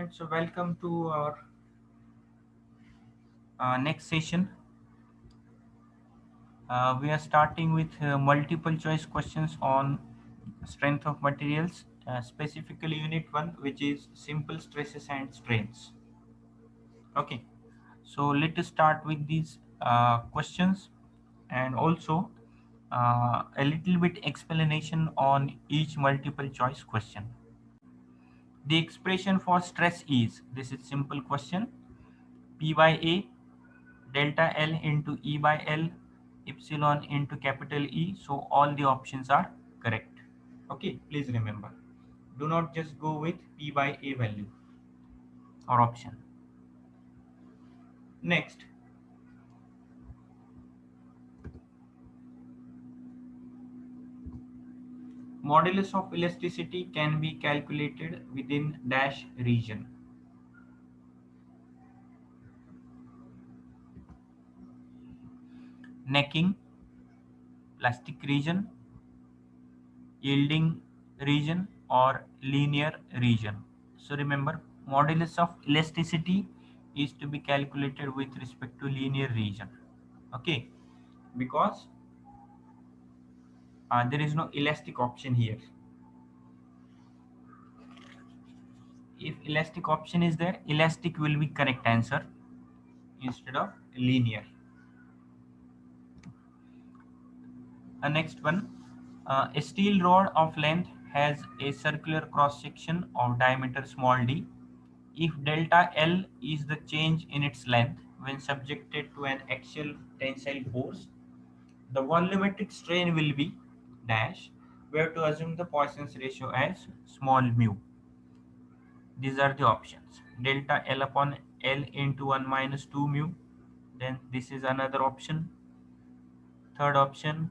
students, so welcome to our next session. We are starting with multiple choice questions on strength of materials, specifically unit 1, which is simple stresses and strains. Okay, so let us start with these questions, and also a little bit explanation on each multiple choice question. The expression for stress is, this is simple question, P by A delta L into E by L epsilon into capital E. So all the options are correct. Okay, please remember. Do not just go with P by A value or option. Next, modulus of elasticity can be calculated within dash region. Necking, plastic region, yielding region, or linear region. So remember, modulus of elasticity is to be calculated with respect to linear region. Okay, because there is no elastic option here. If elastic option is there, elastic will be correct answer instead of linear. Next one, a steel rod of length has a circular cross section of diameter small d. If delta L is the change in its length when subjected to an axial tensile force, the volumetric strain will be dash. We have to assume the Poisson's ratio as small mu. These are the options. Delta L upon L into 1 minus 2 mu. Then this is another option, third option,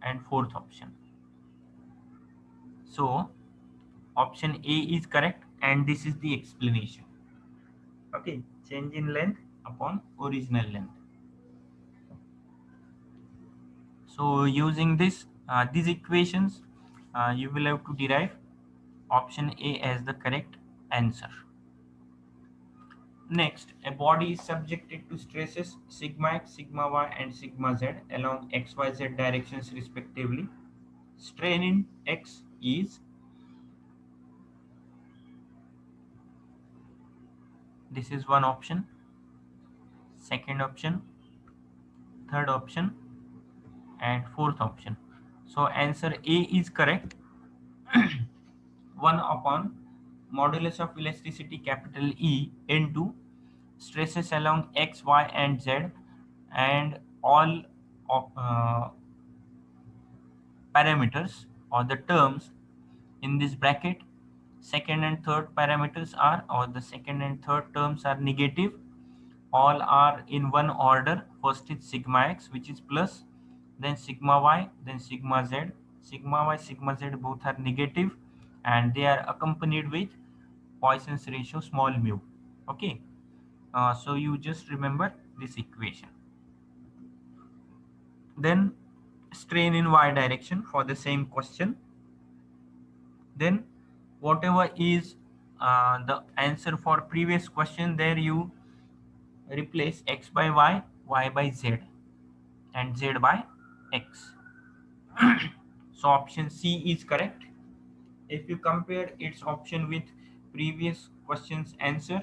and fourth option. So option A is correct, and this is the explanation. Okay, change in length upon original length. So using these equations, you will have to derive option A as the correct answer. Next, a body is subjected to stresses sigma x, sigma y, and sigma z along xyz directions respectively. Strain in x is, this is one option, second option, third option, and fourth option. So answer A is correct. 1 upon modulus of elasticity capital E into stresses along x, y, and z, and all of, parameters or the terms in this bracket. Second and third parameters are, or the second and third terms are negative. All are in one order. First is sigma x, which is plus, then sigma y, then sigma z. Sigma y, sigma z both are negative, and they are accompanied with Poisson's ratio small mu. Okay, so you just remember this equation. Then strain in y direction for the same question. Then whatever is the answer for previous question, there you replace x by y, y by z, and z by x. So option C is correct. If you compare its option with previous question's answer,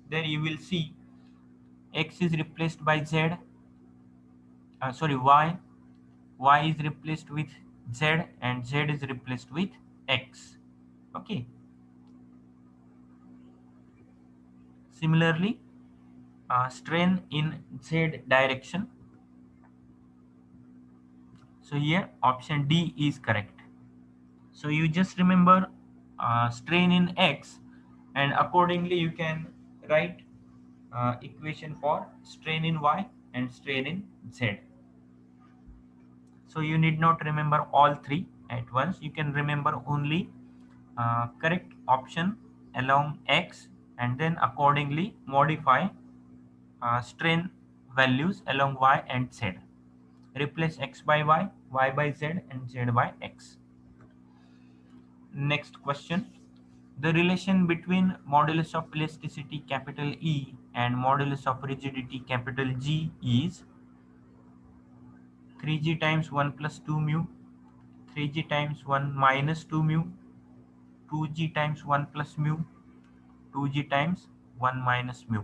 there you will see x is replaced by z, sorry, y is replaced with z, and z is replaced with x. Okay, similarly, strain in z direction, so here option D is correct. So you just remember strain in x, and accordingly you can write equation for strain in y and strain in z. So you need not remember all three at once. You can remember only correct option along x, and then accordingly modify strain values along y and z. Replace x by y, y by z, and z by x. Next question. The relation between modulus of elasticity capital E and modulus of rigidity capital G is 3g times 1 plus 2 mu, 3g times 1 minus 2 mu, 2g times 1 plus mu, 2g times 1 minus mu.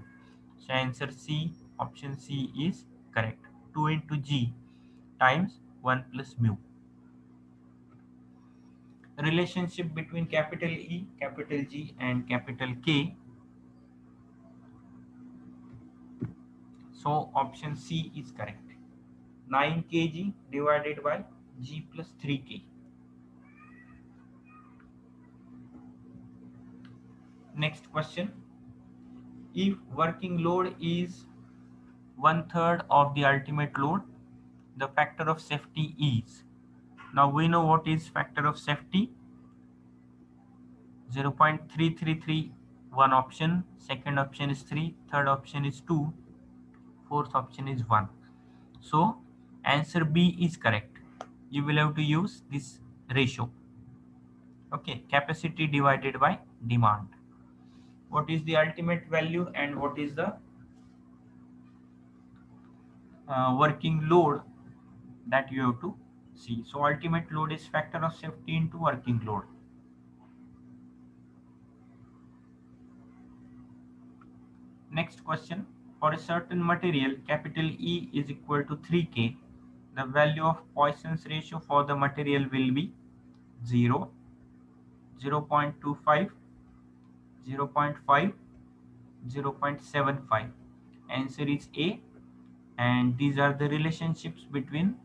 So answer C, option C is correct. 2 into g times 1 plus mu. Relationship between capital E, capital G and capital K. So option C is correct. 9 kg divided by G plus 3k. Next question. If working load is 1/3 of the ultimate load, the factor of safety is. Now we know what is factor of safety. 0.333, one option, second option is 3, third option is 2, fourth option is 1. So answer B is correct. You will have to use this ratio. Okay, capacity divided by demand. What is the ultimate value and what is the working load that you have to see. So ultimate load is factor of safety into working load. Next question. For a certain material, capital E is equal to 3K, the value of Poisson's ratio for the material will be 0, 0.25, 0.5, 0.75. Answer is A, and these are the relationships between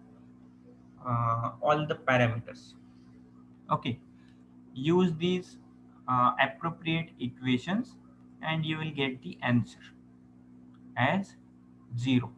all the parameters. Okay, use these appropriate equations and you will get the answer as 0.